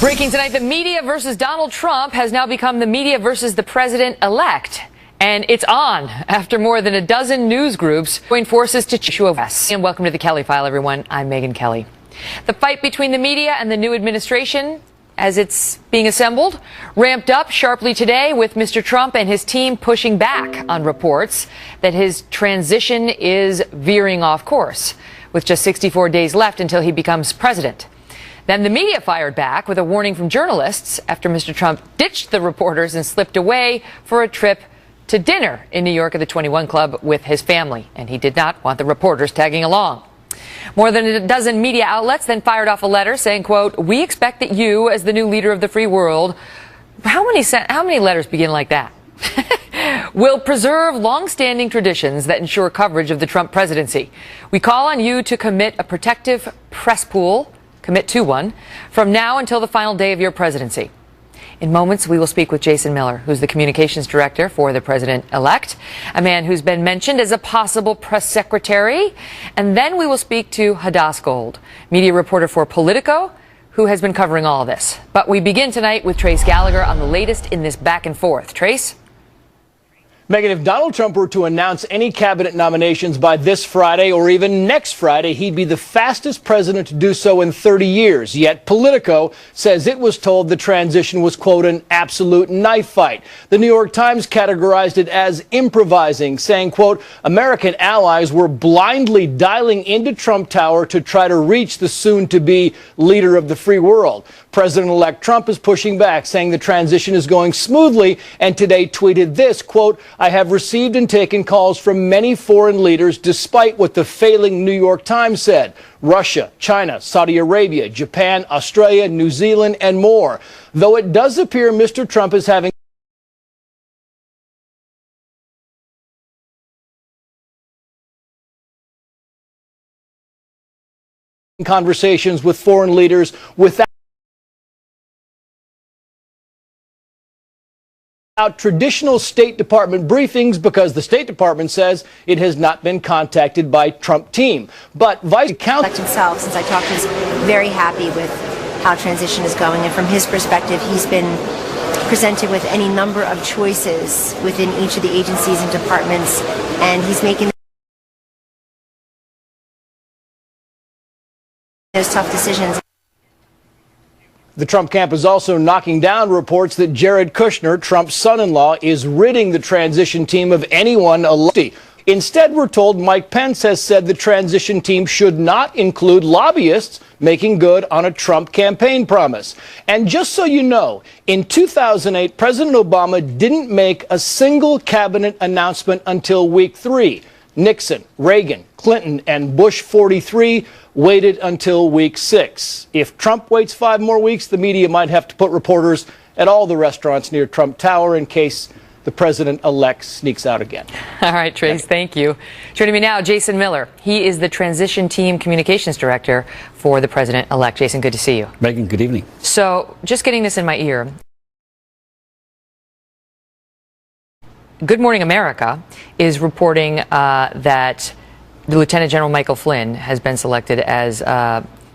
Breaking tonight, the media versus Donald Trump has now become the media versus the president-elect. And it's on after more than a dozen news groups join forces to issue a West. And welcome to the Kelly File, everyone. I'm Megyn Kelly. The fight between the media and the new administration, as it's being assembled, ramped up sharply today with Mr. Trump and his team pushing back on reports that his transition is veering off course, with just 64 days left until he becomes president. Then the media fired back with a warning from journalists after Mr. Trump ditched the reporters and slipped away for a trip to dinner in New York at the 21 Club with his family. And he did not want the reporters tagging along. More than a dozen media outlets then fired off a letter saying, quote, "We expect that you, as the new leader of the free world," how many letters begin like that? "will preserve long-standing traditions that ensure coverage of the Trump presidency. We call on you to commit a protective press pool, commit to one, from now until the final day of your presidency." In moments, we will speak with Jason Miller, who's the communications director for the president-elect, a man who's been mentioned as a possible press secretary. And then we will speak to Hadass Gold, media reporter for Politico, who has been covering all of this. But we begin tonight with Trace Gallagher on the latest in this back and forth. Trace? Megyn, if Donald Trump were to announce any cabinet nominations by this Friday or even next Friday, he'd be the fastest president to do so in 30 years. Yet Politico says it was told the transition was, quote, an absolute knife fight. The New York Times categorized it as improvising, saying, quote, American allies were blindly dialing into Trump Tower to try to reach the soon-to-be leader of the free world. President-elect Trump is pushing back, saying the transition is going smoothly, and today tweeted this, quote, "I have received and taken calls from many foreign leaders despite what the failing New York Times said. Russia, China, Saudi Arabia, Japan, Australia, New Zealand, and more. Though it does appear Mr. Trump is having conversations with foreign leaders without traditional State Department briefings, because the State Department says it has not been contacted by Trump team. But Vice Counsel himself, since I talked, is very happy with how transition is going, and from his perspective, he's been presented with any number of choices within each of the agencies and departments, and he's making those tough decisions. The Trump camp is also knocking down reports that Jared Kushner, Trump's son-in-law, is ridding the transition team of anyone elected. Instead, we're told Mike Pence has said the transition team should not include lobbyists, making good on a Trump campaign promise. And just so you know, in 2008, President Obama didn't make a single cabinet announcement until week 3. Nixon, Reagan, Clinton, and Bush 43 waited until week 6. If Trump waits 5 more weeks, the media might have to put reporters at all the restaurants near Trump Tower in case the president-elect sneaks out again. All right, Trace, thank you. Joining me now, Jason Miller. He is the transition team communications director for the president-elect. Jason, good to see you. Megyn, good evening. So, just getting this in my ear. Good Morning America is reporting that Lieutenant General Michael Flynn has been selected as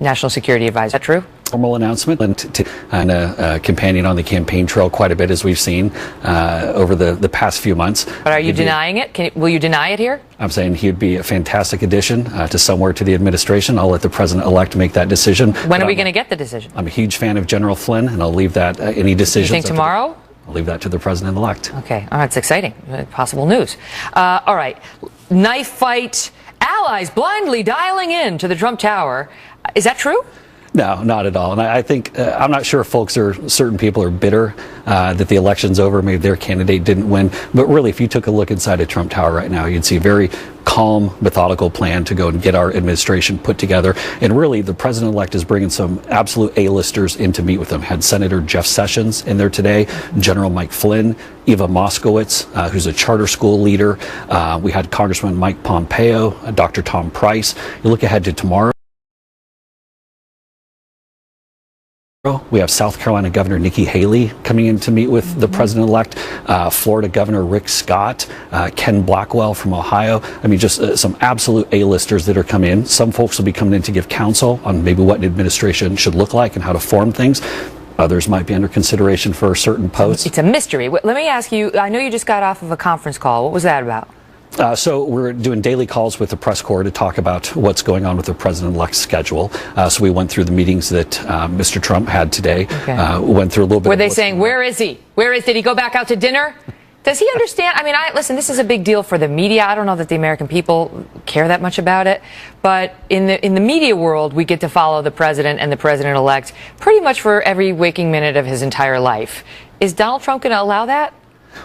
National Security Advisor. Is that true? Formal announcement and a companion on the campaign trail quite a bit, as we've seen over the past few months. But are you denying it? Will you deny it here? I'm saying he'd be a fantastic addition to somewhere to the administration. I'll let the president-elect make that decision. When are we going to get the decision? I'm a huge fan of General Flynn, and I'll leave that any decisions. You think tomorrow? I'll leave that to the president-elect. Okay. All right. It's exciting. Possible news. All right. Knife fight. Allies blindly dialing in to the Trump Tower. Is that true? No, not at all. And I think, I'm not sure certain people are bitter that the election's over, maybe their candidate didn't win. But really, if you took a look inside of Trump Tower right now, you'd see a very calm, methodical plan to go and get our administration put together. And really, the president-elect is bringing some absolute A-listers in to meet with him. Had Senator Jeff Sessions in there today, General Mike Flynn, Eva Moskowitz, who's a charter school leader. We had Congressman Mike Pompeo, Dr. Tom Price. You look ahead to tomorrow. We have South Carolina Governor Nikki Haley coming in to meet with the president-elect, Florida Governor Rick Scott, Ken Blackwell from Ohio. I mean, just some absolute A-listers that are coming in. Some folks will be coming in to give counsel on maybe what an administration should look like and how to form things. Others might be under consideration for certain posts. It's a mystery. Let me ask you, I know you just got off of a conference call. What was that about? So we're doing daily calls with the press corps to talk about what's going on with the president-elect's schedule. So we went through the meetings that Mr. Trump had today. Okay. Went through a little bit. Were they saying, where is he? Did he go back out to dinner? Does he understand? I mean, listen, this is a big deal for the media. I don't know that the American people care that much about it. But in the media world, we get to follow the president and the president-elect pretty much for every waking minute of his entire life. Is Donald Trump going to allow that?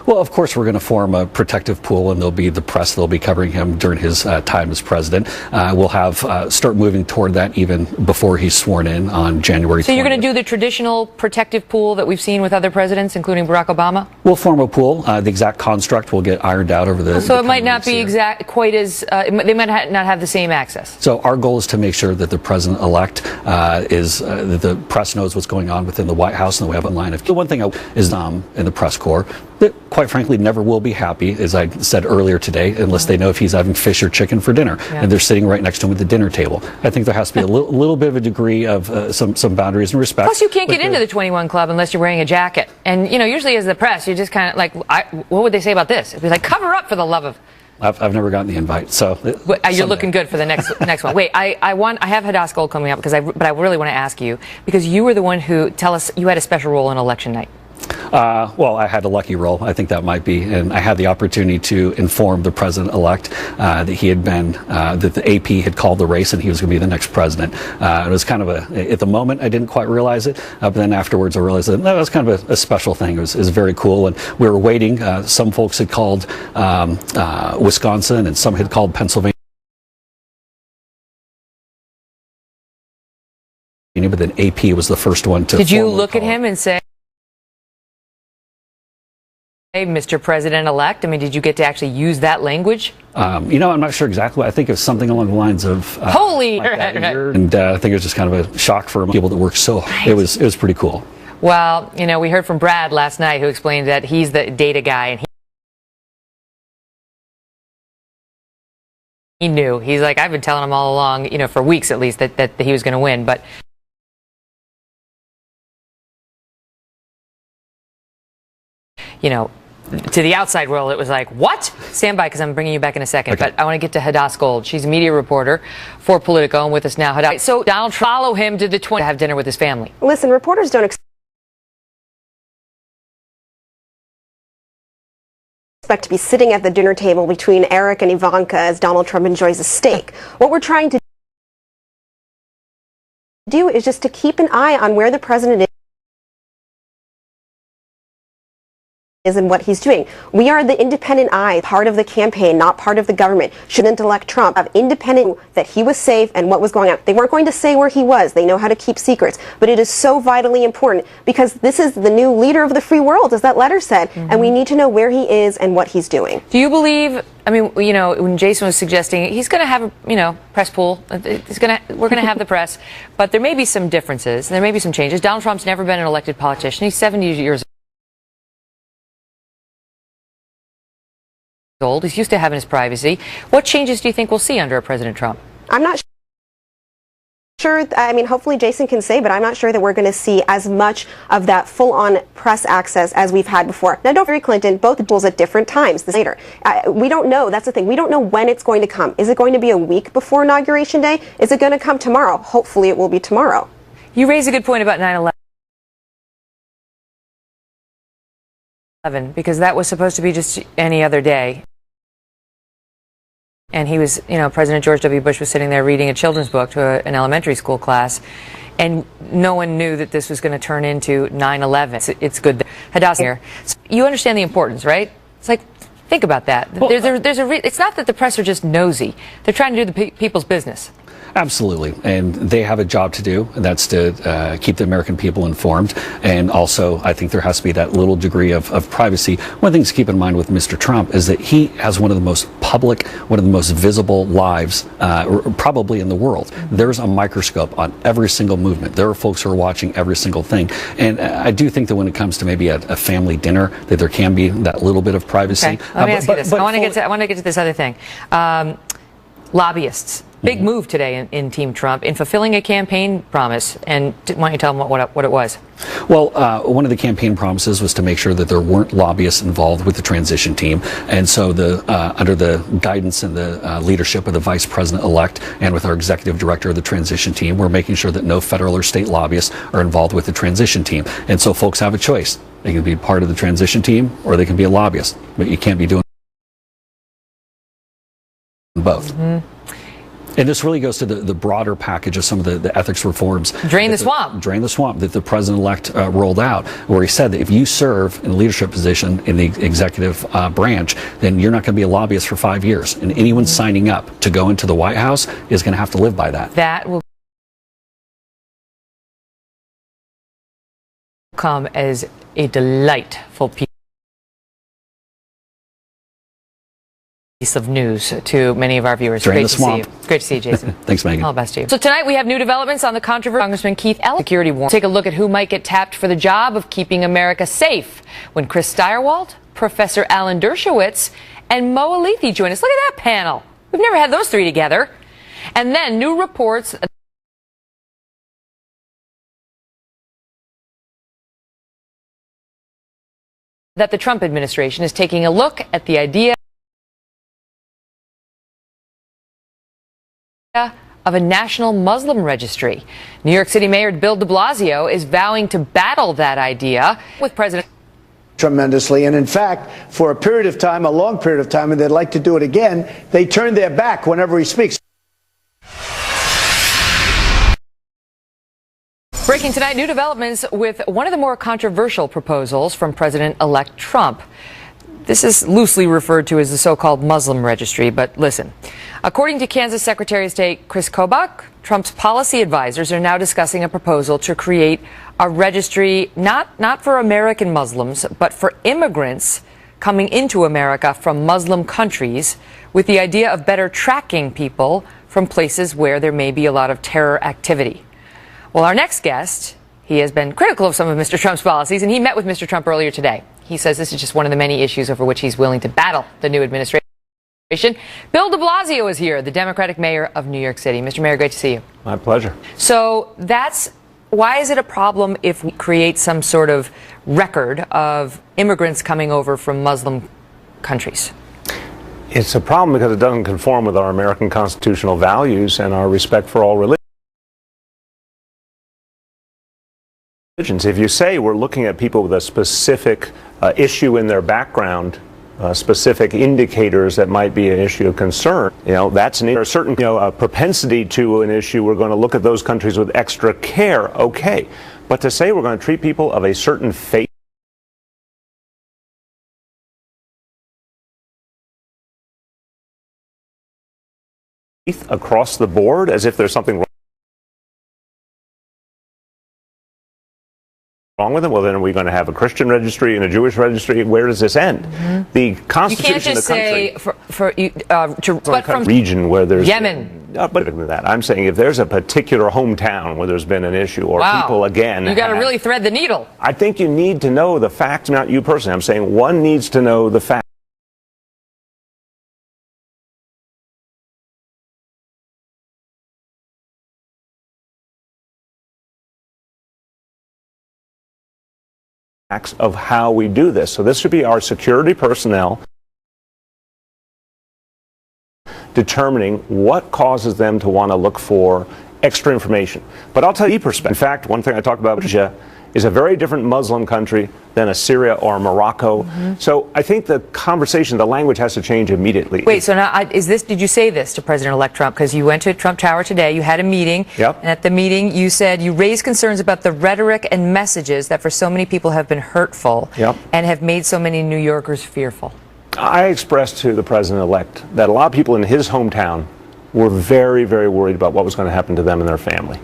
Well, of course, we're going to form a protective pool, and there'll be the press that'll be covering him during his time as president. We'll have start moving toward that even before he's sworn in on January 20th. So you're going to do the traditional protective pool that we've seen with other presidents, including Barack Obama? We'll form a pool. The exact construct will get ironed out over the. So it might not be quite as. They might not have the same access. So our goal is to make sure that the president-elect that the press knows what's going on within the White House, and that we have a line of. The one thing is in the press corps that, quite frankly, never will be happy, as I said earlier today, unless they know if he's having fish or chicken for dinner, and they're sitting right next to him at the dinner table. I think there has to be a little bit of a degree of some boundaries and respect. Plus, you can't get into the 21 Club unless you're wearing a jacket. And, usually as the press, you just kind of like, what would they say about this? It'd be like, cover up for the love of... I've never gotten the invite, so... You're looking good for the next one. Wait, I have Hadass Gold coming up, but I really want to ask you, because you were the one who you had a special role on election night. Well, I had a lucky role, I think that might be, and I had the opportunity to inform the president-elect that he had been, that the AP had called the race and he was going to be the next president. It was kind of at the moment, I didn't quite realize it, but then afterwards I realized that was kind of a special thing. It was very cool, and we were waiting. Some folks had called Wisconsin, and some had called Pennsylvania. But then AP was the first one to. Did you look at him and say, "Hey, Mr. President-elect"? I mean, did you get to actually use that language? I'm not sure exactly. I think it was something along the lines of "Holy!" Like and I think it was just kind of a shock for people that work so hard. It was pretty cool. Well, we heard from Brad last night, who explained that he's the data guy, and he knew. He's like, I've been telling him all along, for weeks at least, that he was going to win, but. To the outside world, it was like, what? Stand by, because I'm bringing you back in a second. Okay. But I want to get to Hadass Gold. She's a media reporter for Politico, and with us now. Hadass. So Donald Trump follow him to the 20 to have dinner with his family. Listen, reporters don't expect to be sitting at the dinner table between Eric and Ivanka as Donald Trump enjoys a steak. What we're trying to do is just to keep an eye on where the president is and what he's doing. We are the independent eye, part of the campaign, not part of the government. Shouldn't elect Trump of independent that he was safe and what was going on. They weren't going to say where he was. They know how to keep secrets. But it is so vitally important because this is the new leader of the free world, as that letter said, and we need to know where he is and what he's doing. Do you believe, when Jason was suggesting he's going to have a, press pool, we're going to have the press, but there may be some differences, there may be some changes. Donald Trump's never been an elected politician. He's 70 years old. He's used to having his privacy. What changes do you think we'll see under President Trump? I'm not sure. Hopefully Jason can say, but I'm not sure that we're going to see as much of that full-on press access as we've had before. Now, don't Hillary Clinton, both tools at different times later. We don't know. That's the thing. We don't know when it's going to come. Is it going to be a week before Inauguration Day? Is it going to come tomorrow? Hopefully it will be tomorrow. You raise a good point about 9/11. Because that was supposed to be just any other day. And he was, President George W. Bush was sitting there reading a children's book to an elementary school class, and no one knew that this was going to turn into 9/11. It's good that Hadass here. So you understand the importance, right? It's like, think about that. Well, it's not that the press are just nosy. They're trying to do the people's business. Absolutely, and they have a job to do, and that's to keep the American people informed, and also I think there has to be that little degree of privacy. One thing to keep in mind with Mr. Trump is that he has one of the most public, one of the most visible lives probably in the world. There's a microscope on every single movement. There are folks who are watching every single thing, and I do think that when it comes to maybe a family dinner, that there can be that little bit of privacy. Okay. Let me ask you this. I want to get to this other thing. Lobbyists. Big move today in Team Trump in fulfilling a campaign promise. And why don't you tell them what it was? Well, one of the campaign promises was to make sure that there weren't lobbyists involved with the transition team. And so under the guidance and the leadership of the vice president-elect and with our executive director of the transition team, we're making sure that no federal or state lobbyists are involved with the transition team. And so folks have a choice. They can be part of the transition team or they can be a lobbyist. But you can't be doing both. And this really goes to the broader package of some of the ethics reforms. Drain the swamp. Drain the swamp that the president-elect rolled out, where he said that if you serve in a leadership position in the executive branch, then you're not going to be a lobbyist for 5 years. And anyone signing up to go into the White House is going to have to live by that. That will come as a delightful piece of news to many of our viewers. Drain Great the to swamp. see you. Great to see you, Jason. Thanks, Megan. All the best to you. So tonight we have new developments on the controversy. Congressman Keith Ellison security warrant. Take a look at who might get tapped for the job of keeping America safe when Chris Stirewalt, Professor Alan Dershowitz, and Mo Alithi join us. Look at that panel. We've never had those three together. And then new reports that the Trump administration is taking a look at the idea of a national Muslim registry. New York City Mayor Bill Deblasio is vowing to battle that idea with President tremendously. And in fact, for a period of time, a long period of time, and they'd like to do it again, they turn their back whenever he speaks. Breaking tonight, new developments with one of the more controversial proposals from President-elect Trump. This is loosely referred to as the so-called Muslim registry, but listen. According to Kansas Secretary of State Chris Kobach, Trump's policy advisors are now discussing a proposal to create a registry not for American Muslims, but for immigrants coming into America from Muslim countries, with the idea of better tracking people from places where there may be a lot of terror activity. Well, our next guest, he has been critical of some of Mr. Trump's policies, and he met with Mr. Trump earlier today. He says this is just one of the many issues over which he's willing to battle the new administration. Bill Deblasio is here, the Democratic mayor of New York City. Mr. Mayor, great to see you. My pleasure. So why is it a problem if we create some sort of record of immigrants coming over from Muslim countries? It's a problem because it doesn't conform with our American constitutional values and our respect for all religions. If you say we're looking at people with a specific issue in their background, specific indicators that might be an issue of concern, that's a certain propensity to an issue. We're going to look at those countries with extra care. Okay, but to say we're going to treat people of a certain faith across the board as if there's something wrong with them, well, then are we going to have a Christian registry and a Jewish registry? Where does this end? The Constitution of the country. You can't just say but from region where there's Yemen. But that I'm saying if there's a particular hometown where there's been an issue or people again, you got to really thread the needle. I think you need to know the facts, not you personally. I'm saying one needs to know the facts. Of how we do this. So this should be our security personnel determining what causes them to want to look for extra information. But I'll tell you perspective. In fact, one thing I talked about is a very different Muslim country than Syria or Morocco. So I think the conversation, the language has to change immediately. Wait, so now did you say this to President-elect Trump? Because you went to Trump Tower today, you had a meeting, Yep. And at the meeting you said you raised concerns about the rhetoric and messages that for so many people have been hurtful, Yep. and have made so many New Yorkers fearful. I expressed to the president-elect that a lot of people in his hometown were very, very worried about what was going to happen to them and their family.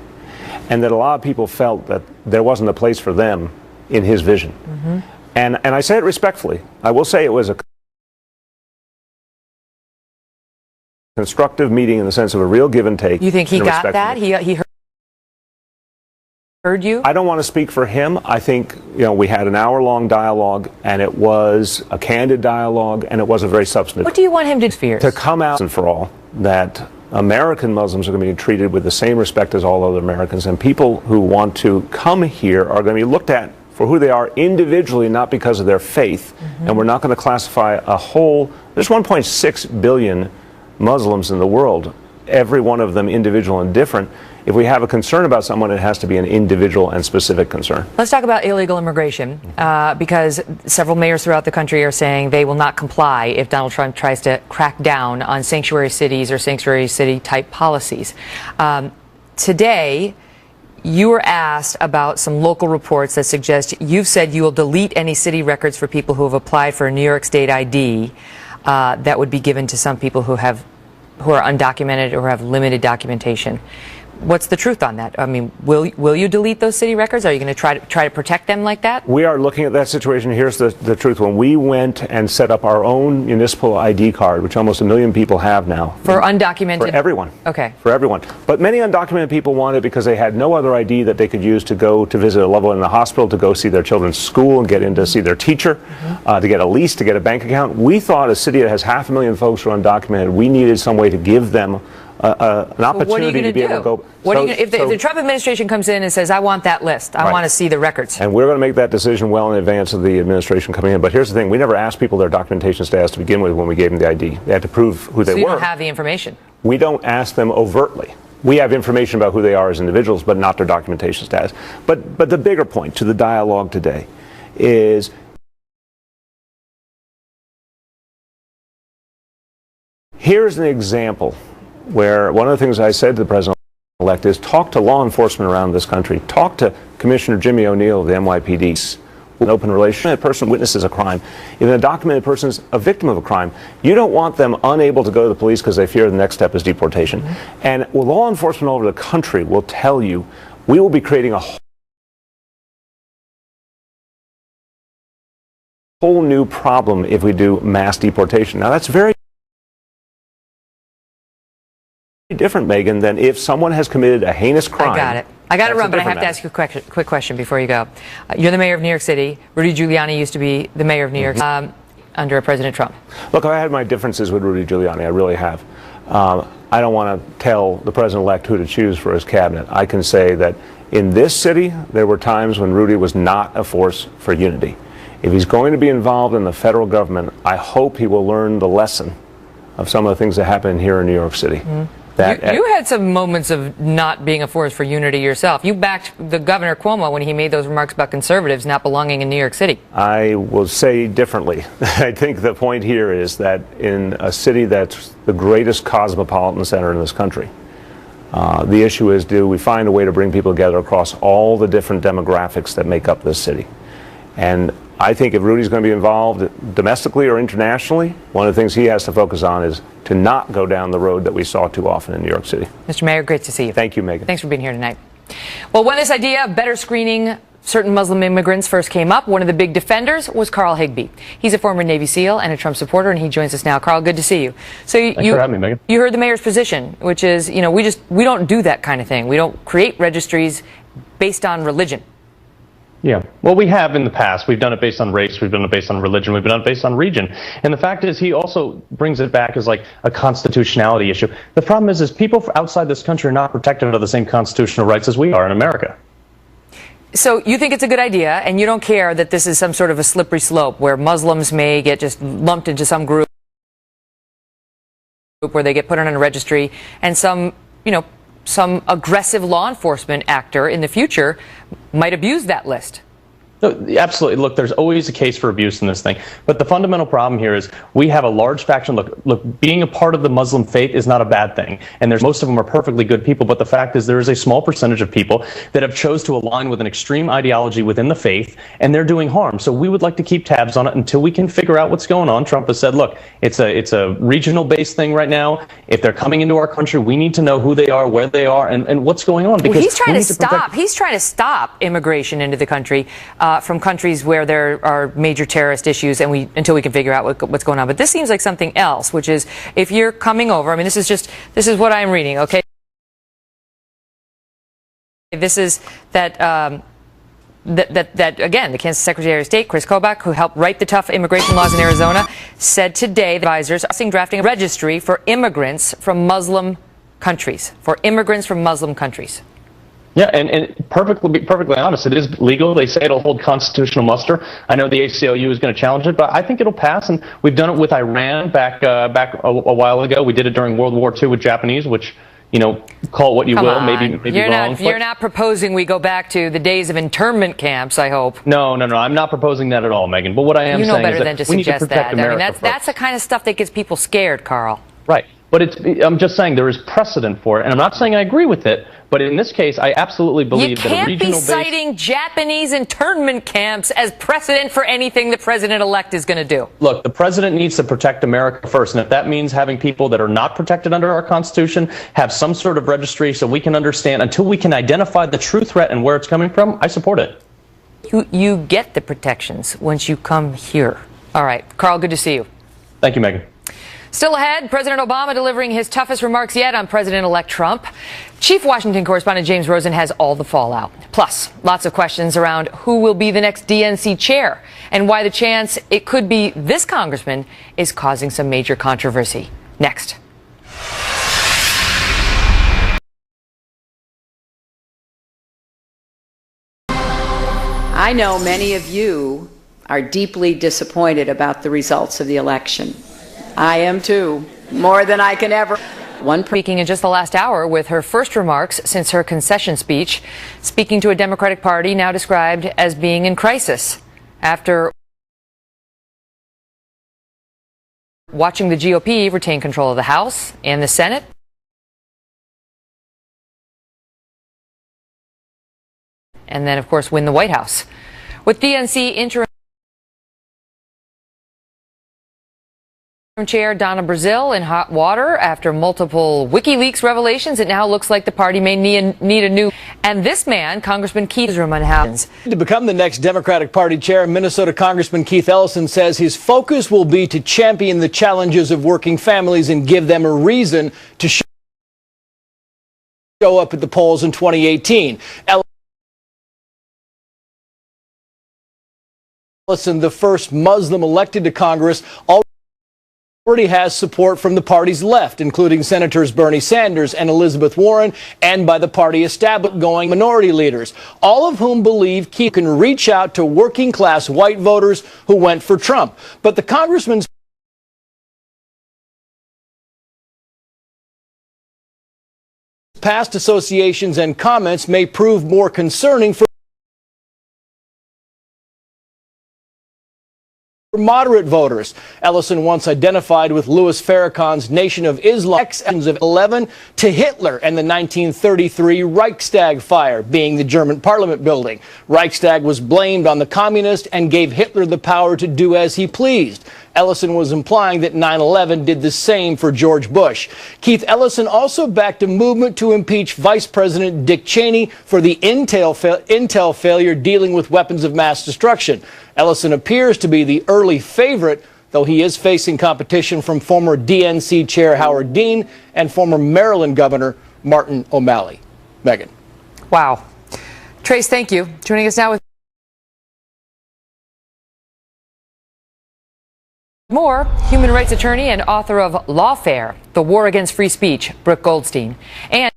And that a lot of people felt that there wasn't a place for them in his vision. And I say it respectfully. I will say it was a constructive meeting in the sense of a real give and take. You think he got that? He heard you? I don't want to speak for him. I think, we had an hour-long dialogue, and it was a candid dialogue, and it was a very substantive. What do you want him to fear? To come out and for all that American Muslims are going to be treated with the same respect as all other Americans, and people who want to come here are going to be looked at for who they are individually, not because of their faith. And we're not going to classify there's 1.6 billion Muslims in the world, every one of them individual and different. If we have a concern about someone, it has to be an individual and specific concern. Let's talk about illegal immigration, because several mayors throughout the country are saying they will not comply if Donald Trump tries to crack down on sanctuary cities or sanctuary city type policies. Today, you were asked about some local reports that suggest you've said you will delete any city records for people who have applied for a New York State ID that would be given to some people who are undocumented or have limited documentation. What's the truth on that? I mean, will you delete those city records? Are you going to try to protect them like that? We are looking at that situation. Here's the truth. When we went and set up our own municipal ID card, which almost 1 million people have now. For undocumented? For everyone. Okay. For everyone. But many undocumented people want it because they had no other ID that they could use to go to visit a loved one in the hospital, to go see their children's school and get in to see their teacher, to get a lease, to get a bank account. We thought a city that has 500,000 folks who are undocumented, we needed some way to give them an opportunity to be able to go. If the Trump administration comes in and says, I want that list, I want to see the records. And we're going to make that decision well in advance of the administration coming in. But here's the thing. We never asked people their documentation status to begin with when we gave them the ID. They had to prove who they were. So you don't have the information? We don't ask them overtly. We have information about who they are as individuals, but not their documentation status. But the bigger point to the dialogue today is here's an example where one of the things I said to the president-elect is talk to law enforcement around this country. Talk to Commissioner Jimmy O'Neill of the NYPD. An open relationship. A person witnesses a crime. If an undocumented person is a victim of a crime, you don't want them unable to go to the police because they fear the next step is deportation. And law enforcement all over the country will tell you we will be creating a whole new problem if we do mass deportation. Now that's very different, Megan, than if someone has committed a heinous crime. I got it. I got to run, but I have to ask you a quick question before you go. You're the mayor of New York City. Rudy Giuliani used to be the mayor of New York under President Trump. Look, I had my differences with Rudy Giuliani. I really have. I don't want to tell the president-elect who to choose for his cabinet. I can say that in this city, there were times when Rudy was not a force for unity. If he's going to be involved in the federal government, I hope he will learn the lesson of some of the things that happen here in New York City. You had some moments of not being a force for unity yourself. You backed the Governor Cuomo when he made those remarks about conservatives not belonging in New York City. I will say differently. I think the point here is that in a city that's the greatest cosmopolitan center in this country, the issue is, do we find a way to bring people together across all the different demographics that make up this city? And I think if Rudy's going to be involved domestically or internationally, one of the things he has to focus on is to not go down the road that we saw too often in New York City. Mr. Mayor, great to see you. Thank you, Megan. Thanks for being here tonight. Well, when this idea of better screening certain Muslim immigrants first came up, one of the big defenders was Carl Higbie. He's a former Navy SEAL and a Trump supporter, and he joins us now. Carl, good to see you. So Thanks for having me, Megan. You heard the mayor's position, which is, we don't do that kind of thing. We don't create registries based on religion. Yeah, well, we have in the past. We've done it based on race, we've done it based on religion, we've done it based on region. And the fact is, he also brings it back as like a constitutionality issue. The problem is people outside this country are not protected under the same constitutional rights as we are in America. So you think it's a good idea, and you don't care that this is some sort of a slippery slope where Muslims may get just lumped into some group where they get put on a registry, and some aggressive law enforcement actor in the future might abuse that list. No, absolutely. Look, there's always a case for abuse in this thing. But the fundamental problem here is we have a large faction. Look, being a part of the Muslim faith is not a bad thing. And most of them are perfectly good people. But the fact is there is a small percentage of people that have chose to align with an extreme ideology within the faith, and they're doing harm. So we would like to keep tabs on it until we can figure out what's going on. Trump has said, look, it's a regional-based thing right now. If they're coming into our country, we need to know who they are, where they are, and what's going on. Because he's trying to stop immigration into the country from countries where there are major terrorist issues, and until we can figure out what's going on. But this seems like something else, which is if you're coming over, I mean, this is what I'm reading, okay? This is that again, the Kansas Secretary of State, Chris Kobach, who helped write the tough immigration laws in Arizona, said today the advisors are drafting a registry for immigrants from Muslim countries, for immigrants from Muslim countries. Yeah, and perfectly honest, it is legal. They say it'll hold constitutional muster. I know the ACLU is going to challenge it, but I think it'll pass. And we've done it with Iran back a while ago. We did it during World War II with Japanese, which, you know, call it what you will, maybe you're wrong. You're not proposing we go back to the days of internment camps, I hope. No, I'm not proposing that at all, Megan. But what I am saying is that we need to protect America. I mean, that's the kind of stuff that gets people scared, Carl. Right. But I'm just saying there is precedent for it, and I'm not saying I agree with it, but in this case, I absolutely believe that a regional You can't be citing Japanese internment camps as precedent for anything the president-elect is going to do. Look, the president needs to protect America first, and if that means having people that are not protected under our Constitution have some sort of registry so we can understand, until we can identify the true threat and where it's coming from, I support it. You get the protections once you come here. All right, Carl, good to see you. Thank you, Megan. Still ahead, President Obama delivering his toughest remarks yet on President-elect Trump. Chief Washington correspondent James Rosen has all the fallout. Plus, lots of questions around who will be the next DNC chair and why the chance it could be this congressman is causing some major controversy. Next. I know many of you are deeply disappointed about the results of the election. I am too, more than I can ever. Speaking in just the last hour with her first remarks since her concession speech, speaking to a Democratic Party now described as being in crisis after watching the GOP retain control of the House and the Senate. And then, of course, win the White House. With DNC interim Chair Donna Brazile in hot water after multiple WikiLeaks revelations, it now looks like the party may need a new. And this man, Congressman Keith Ellison. To become the next Democratic Party chair, Minnesota Congressman Keith Ellison says his focus will be to champion the challenges of working families and give them a reason to show up at the polls in 2018. Ellison, the first Muslim elected to Congress, already has support from the party's left, including Senators Bernie Sanders and Elizabeth Warren, and by the party establishment going minority leaders, all of whom believe Keith can reach out to working-class white voters who went for Trump. But the congressman's past associations and comments may prove more concerning for moderate voters. Ellison once identified with Louis Farrakhan's Nation of Islam of 11 to Hitler and the 1933 Reichstag fire, being the German parliament building. Reichstag was blamed on the communists and gave Hitler the power to do as he pleased. Ellison was implying that 9/11 did the same for George Bush. Keith Ellison also backed a movement to impeach Vice President Dick Cheney for the intel failure dealing with weapons of mass destruction. Ellison appears to be the early favorite, though he is facing competition from former DNC Chair Howard Dean and former Maryland Governor Martin O'Malley. Megan. Wow. Trace, thank you. Joining us now with more, human rights attorney and author of Lawfare, The War Against Free Speech, Brooke Goldstein, and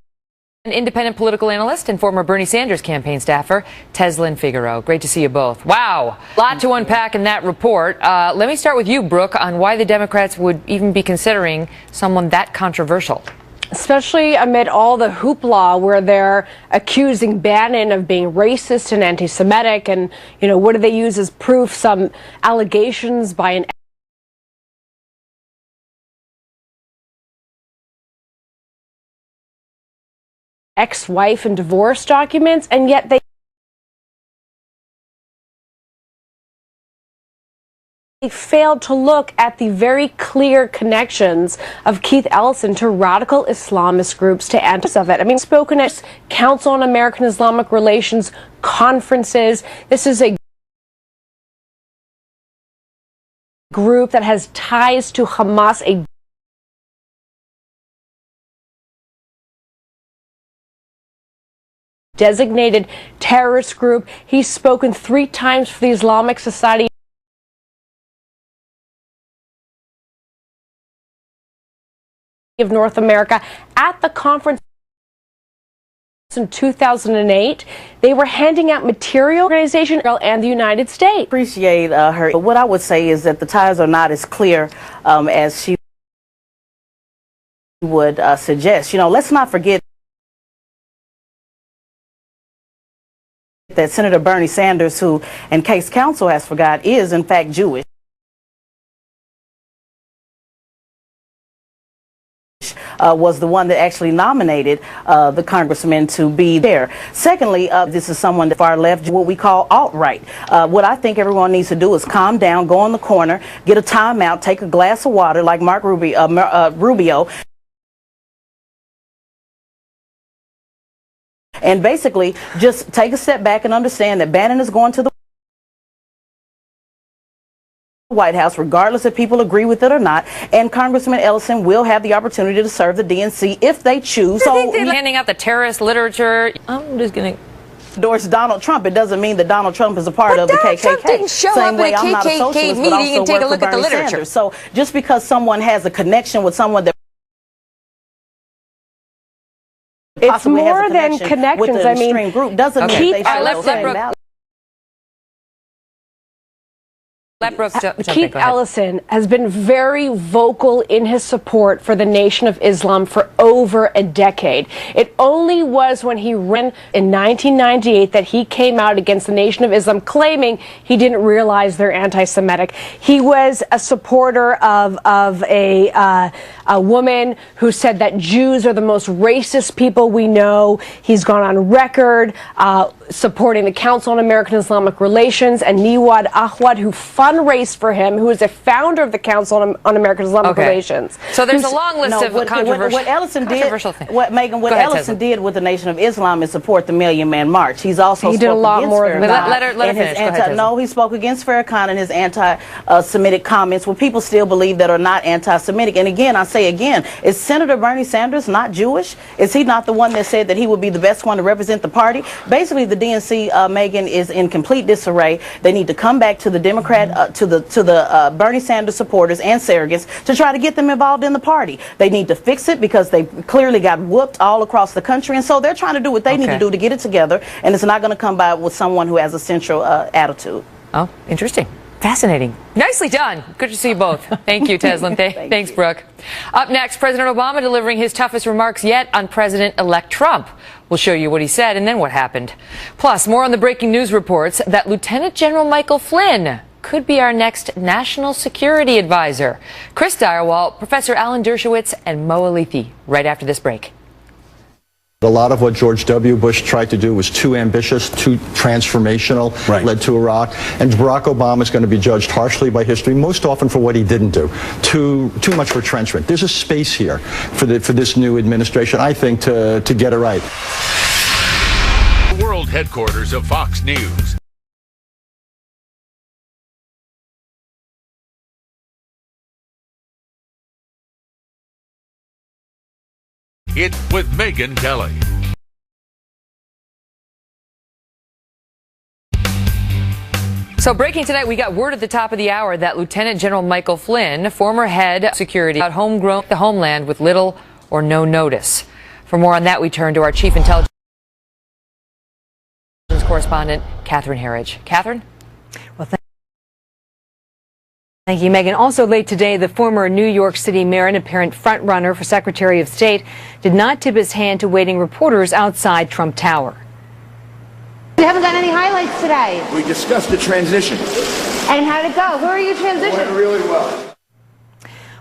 an independent political analyst and former Bernie Sanders campaign staffer, Teslin Figaro. Great to see you both. Wow, a lot to unpack in that report. Let me start with you, Brooke, on why the Democrats would even be considering someone that controversial. Especially amid all the hoopla where they're accusing Bannon of being racist and anti-Semitic, and, you know, what do they use as proof? Some allegations by an ex-wife and divorce documents, and yet they failed to look at the very clear connections of Keith Ellison to radical Islamist groups, to of it. I mean, spoken at Council on American Islamic Relations conferences. This is a group that has ties to Hamas, a designated terrorist group. He's spoken 3 times for the Islamic Society of North America at the conference in 2008. They were handing out material organization and the United States. Appreciate her. What I would say is that the ties are not as clear as she would suggest. You know, let's not forget that Senator Bernie Sanders, who, in case counsel has forgot, is in fact Jewish. Was the one that actually nominated the congressman to be there. Secondly, this is someone far left, what we call alt-right. What I think everyone needs to do is calm down, go in the corner, get a timeout, take a glass of water like Mark Rubio, and basically just take a step back and understand that Bannon is going to the White House, regardless if people agree with it or not, and Congressman Ellison will have the opportunity to serve the DNC if they choose. So handing out the terrorist literature, I'm just going to endorse Donald Trump. It doesn't mean that Donald Trump is a part of the KKK. Trump didn't show Same up way at a I'm not a KKK socialist, meeting but also and take a work look for at the Bernie literature. Sanders. So just because someone has a connection with someone that it's more than connections. with an extreme group doesn't mean they should Keith Ellison has been very vocal in his support for the Nation of Islam for over a decade. It only was when he ran in 1998 that he came out against the Nation of Islam, claiming he didn't realize they're anti-Semitic. He was a supporter of a woman who said that Jews are the most racist people we know. He's gone on record supporting the Council on American Islamic Relations and Niwad Ahwad, who fundraised for him, who is a founder of the Council on American Islamic Relations. So there's a long list of what Ellison did, things. What Ellison did with the Nation of Islam is support the Million Man March. He's also did a lot more than that. Let her finish. No, he spoke against Farrakhan and his anti-Semitic comments, where people still believe that are not anti-Semitic. And again, I say again, is Senator Bernie Sanders not Jewish? Is he not the one that said that he would be the best one to represent the party? Basically, the DNC, Megan, is in complete disarray. They need to come back to the Democrat, to the Bernie Sanders supporters and surrogates to try to get them involved in the party. They need to fix it because they clearly got whooped all across the country, and so they're trying to do what they need to do to get it together, and it's not going to come by with someone who has a central attitude. Oh, interesting. Fascinating. Nicely done. Good to see you both. Thank you, Teslin. Thanks, Brooke. Up next, President Obama delivering his toughest remarks yet on President-elect Trump. We'll show you what he said and then what happened. Plus, more on the breaking news reports that Lieutenant General Michael Flynn could be our next national security advisor. Chris Direwalt, Professor Alan Dershowitz, and Mo Alithi right after this break. A lot of what George W. Bush tried to do was too ambitious, too transformational, led to Iraq. And Barack Obama is going to be judged harshly by history, most often for what he didn't do. Too much retrenchment. There's a space here for this new administration, I think, to get it right. World headquarters of Fox News. It with Megyn Kelly. So breaking tonight, we got word at the top of the hour that Lieutenant General Michael Flynn, former head of security, got homegrown the homeland with little or no notice. For more on that, we turn to our chief intelligence correspondent, Catherine Herridge. Catherine? Well, thank you, Megan. Also late today, the former New York City mayor and apparent frontrunner for Secretary of State did not tip his hand to waiting reporters outside Trump Tower. We haven't gotten any highlights today. We discussed the transition. And how did it go? Who are you transitioning? It went really well.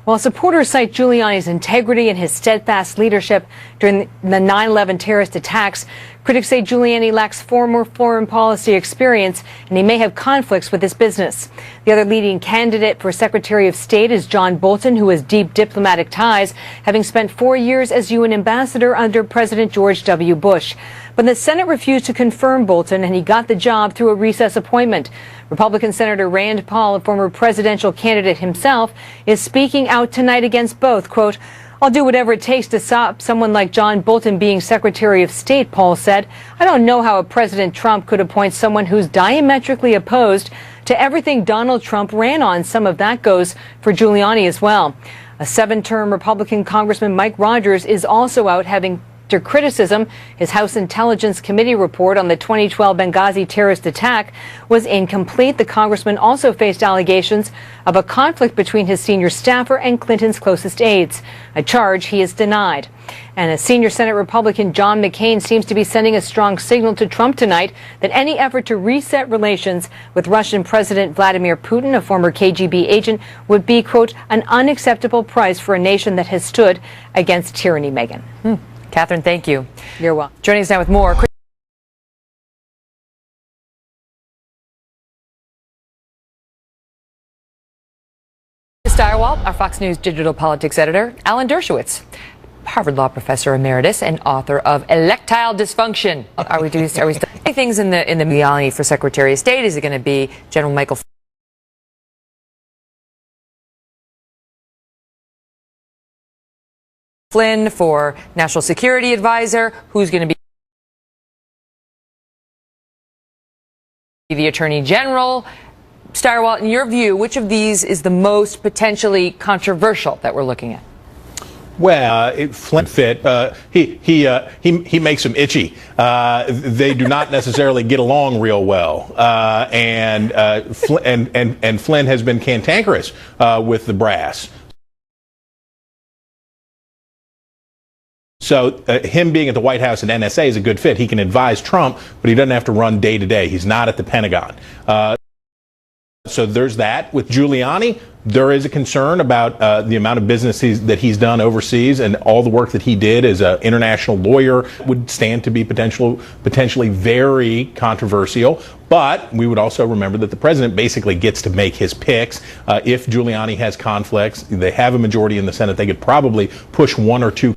While supporters cite Giuliani's integrity and his steadfast leadership during the 9/11 terrorist attacks, critics say Giuliani lacks former foreign policy experience and he may have conflicts with his business. The other leading candidate for Secretary of State is John Bolton, who has deep diplomatic ties, having spent 4 years as UN ambassador under President George W. Bush. But the Senate refused to confirm Bolton, and he got the job through a recess appointment. Republican Senator Rand Paul, a former presidential candidate himself, is speaking out tonight against both. Quote, "I'll do whatever it takes to stop someone like John Bolton being Secretary of State," Paul said. "I don't know how a President Trump could appoint someone who's diametrically opposed to everything Donald Trump ran on. Some of that goes for Giuliani as well." A 7-term Republican Congressman Mike Rogers is also out having after criticism. His House Intelligence Committee report on the 2012 Benghazi terrorist attack was incomplete. The congressman also faced allegations of a conflict between his senior staffer and Clinton's closest aides, a charge he has denied. And a senior Senate Republican, John McCain, seems to be sending a strong signal to Trump tonight that any effort to reset relations with Russian President Vladimir Putin, a former KGB agent, would be, quote, an unacceptable price for a nation that has stood against tyranny, Megan. Catherine, thank you. You're welcome. Joining us now with more. Steyerwalt, our Fox News digital politics editor, Alan Dershowitz, Harvard Law professor emeritus and author of Electile Dysfunction. Are we still things in the Giuliani for Secretary of State? Is it going to be General Michael Flynn for National Security Advisor? Who's going to be the Attorney General? Steyerwalt, in your view, which of these is the most potentially controversial that we're looking at? Well, Flynn fit. He makes them itchy. They do not necessarily get along real well, and Flynn has been cantankerous with the brass. So him being at the White House and NSA is a good fit. He can advise Trump, but he doesn't have to run day to day. He's not at the Pentagon. So there's that. With Giuliani, there is a concern about the amount of business that he's done overseas, and all the work that he did as an international lawyer would stand to be potentially very controversial. But we would also remember that the president basically gets to make his picks. If Giuliani has conflicts, they have a majority in the Senate. They could probably push one or two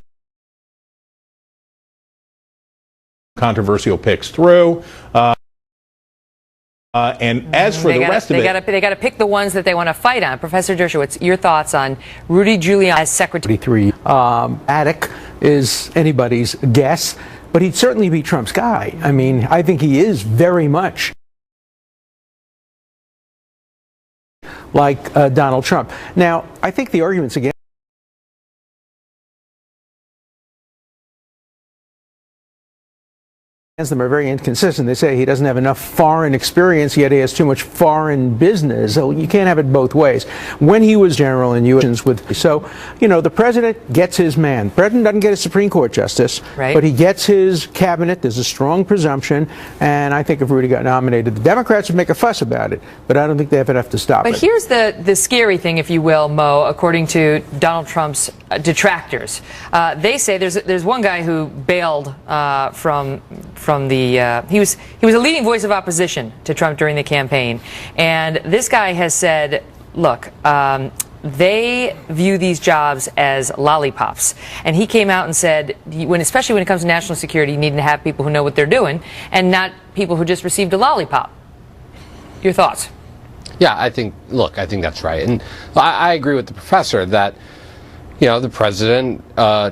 controversial picks through. And as for the rest of it, they got to pick the ones that they want to fight on. Professor Dershowitz, your thoughts on Rudy Giuliani as Secretary? Attic is anybody's guess, but he'd certainly be Trump's guy. I mean, I think he is very much like Donald Trump. Now, I think the arguments against them are very inconsistent. They say he doesn't have enough foreign experience, yet he has too much foreign business. So you can't have it both ways. When he was general in U.S. the president gets his man. The president doesn't get a Supreme Court justice, right, but he gets his cabinet. There's a strong presumption, and I think if Rudy got nominated, the Democrats would make a fuss about it, but I don't think they have enough to stop it. But here's the scary thing, if you will, Mo, according to Donald Trump's detractors. They say there's one guy who bailed from the he was a leading voice of opposition to Trump during the campaign, and this guy has said, look, they view these jobs as lollipops, and he came out and said, especially when it comes to national security, you need to have people who know what they're doing and not people who just received a lollipop. Your thoughts? Yeah, I think that's right, and I agree with the professor that the president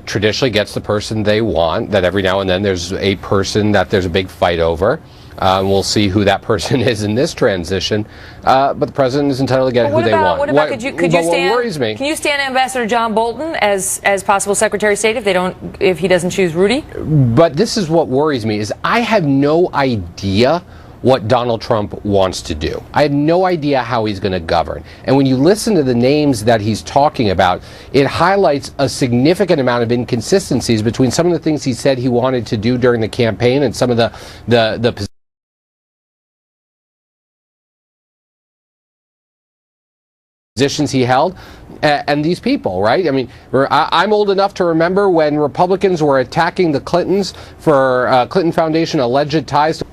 traditionally gets the person they want, that every now and then there's a person that there's a big fight over. We'll see who that person is in this transition. But the president is entitled to get who they want. What worries me? Can you stand Ambassador John Bolton as possible Secretary of State if he doesn't choose Rudy? But this is what worries me, is I have no idea what Donald Trump wants to do. I have no idea how he's going to govern. And when you listen to the names that he's talking about, it highlights a significant amount of inconsistencies between some of the things he said he wanted to do during the campaign and some of the positions he held, and these people, right? I mean, I'm old enough to remember when Republicans were attacking the Clintons for Clinton Foundation alleged ties to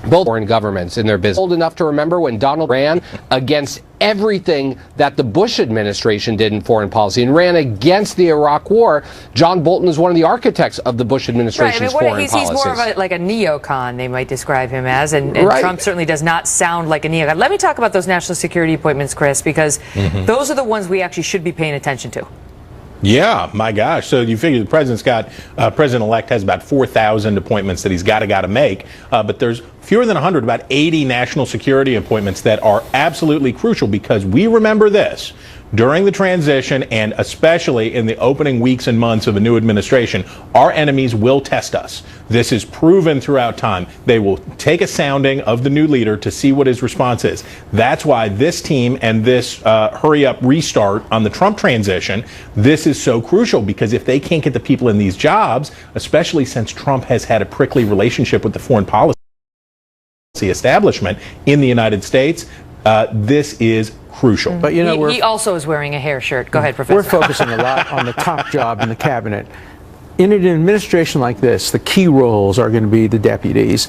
both foreign governments in their business. Old enough to remember when Donald ran against everything that the Bush administration did in foreign policy and ran against the Iraq War. John Bolton is one of the architects of the Bush administration's foreign policies. He's more of like a neocon, they might describe him as, and right. Trump certainly does not sound like a neocon. Let me talk about those national security appointments, Chris, because those are the ones we actually should be paying attention to. Yeah, my gosh. So you figure the president-elect has about 4,000 appointments that he's got to make, but there's fewer than 100, about 80 national security appointments that are absolutely crucial, because we remember this. During the transition, and especially in the opening weeks and months of a new administration, our enemies will test us. This is proven throughout time. They will take a sounding of the new leader to see what his response is. That's why this team and this hurry-up restart on the Trump transition, this is so crucial, because if they can't get the people in these jobs, especially since Trump has had a prickly relationship with the foreign policy establishment in the United States, this is crucial. But he also is wearing a hair shirt. Go ahead, Professor. We're focusing a lot on the top job in the cabinet. In an administration like this, the key roles are going to be the deputies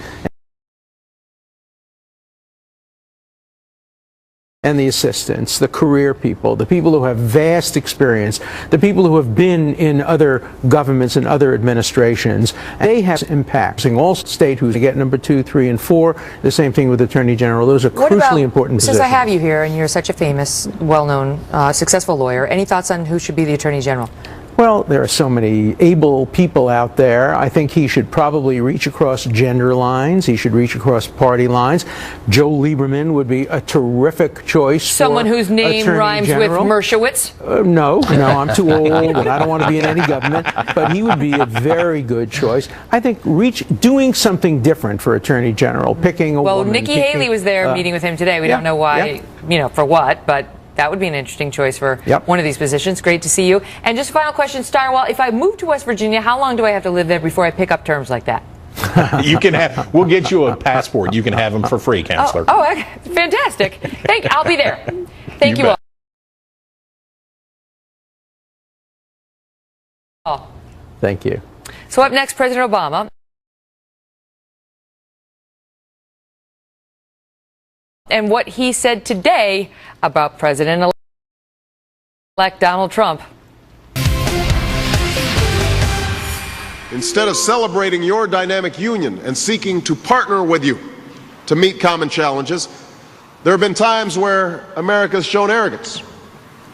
and the assistants, the career people, the people who have vast experience, the people who have been in other governments and other administrations. They have impact. All state who's get number 2, 3, and 4. The same thing with Attorney General. Those are crucially important positions. Since I have you here and you're such a famous, well-known, successful lawyer, any thoughts on who should be the Attorney General? Well, there are so many able people out there. I think he should probably reach across gender lines. He should reach across party lines. Joe Lieberman would be a terrific choice. Someone whose name rhymes with Mershowitz? No, I'm too old and I don't want to be in any government. But he would be a very good choice. I think doing something different for Attorney General, picking a woman. Well, Nikki Haley was there meeting with him today. We don't know why, for what, but that would be an interesting choice for one of these positions. Great to see you. And just a final question, Starwell, if I move to West Virginia, how long do I have to live there before I pick up terms like that? We'll get you a passport. You can have them for free, Counselor. Oh, fantastic. I'll be there. Thank you all. Thank you. So up next, President Obama. And what he said today about President-elect Donald Trump. Instead of celebrating your dynamic union and seeking to partner with you to meet common challenges, there have been times where America has shown arrogance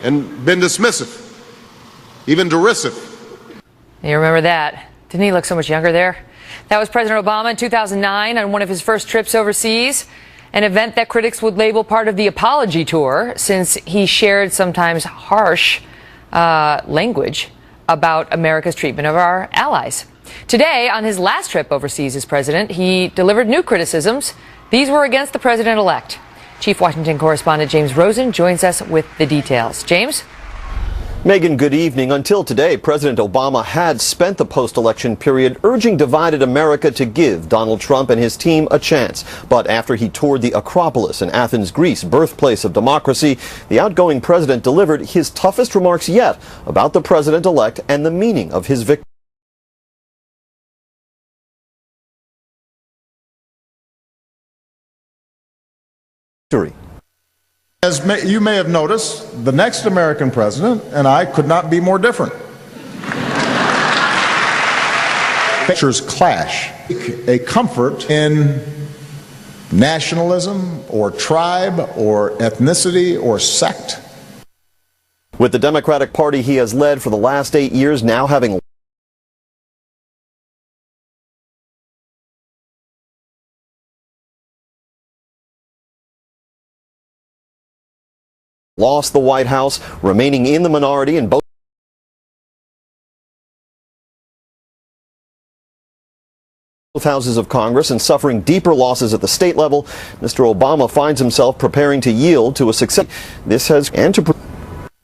and been dismissive, even derisive. You remember that? Didn't he look so much younger there? That was President Obama in 2009 on one of his first trips overseas. An event that critics would label part of the apology tour, since he shared sometimes harsh language about America's treatment of our allies. Today, on his last trip overseas as president, he delivered new criticisms. These were against the president-elect. Chief Washington correspondent James Rosen joins us with the details. James? Megan, good evening. Until today, President Obama had spent the post-election period urging divided America to give Donald Trump and his team a chance. But after he toured the Acropolis in Athens, Greece, birthplace of democracy, the outgoing president delivered his toughest remarks yet about the president-elect and the meaning of his victory. As you may have noticed, the next American president and I could not be more different. Pictures clash. A comfort in nationalism or tribe or ethnicity or sect. With the Democratic Party he has led for the last 8 years now having lost the White House, remaining in the minority in both houses of Congress and suffering deeper losses at the state level, Mr. Obama finds himself preparing to yield to a success.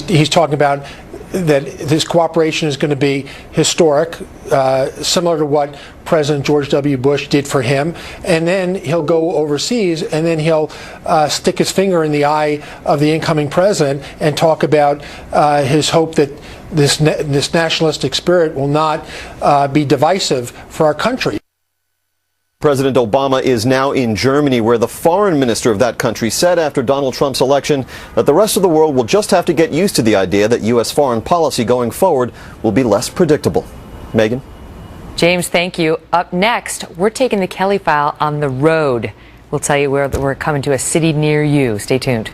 He's talking about that this cooperation is going to be historic, similar to what President George W. Bush did for him. And then he'll go overseas and then he'll stick his finger in the eye of the incoming president and talk about his hope that this nationalistic spirit will not be divisive for our country. President Obama is now in Germany, where the foreign minister of that country said after Donald Trump's election that the rest of the world will just have to get used to the idea that U.S. foreign policy going forward will be less predictable. Megan? James, thank you. Up next, we're taking the Kelly File on the road. We'll tell you where we're coming to a city near you. Stay tuned.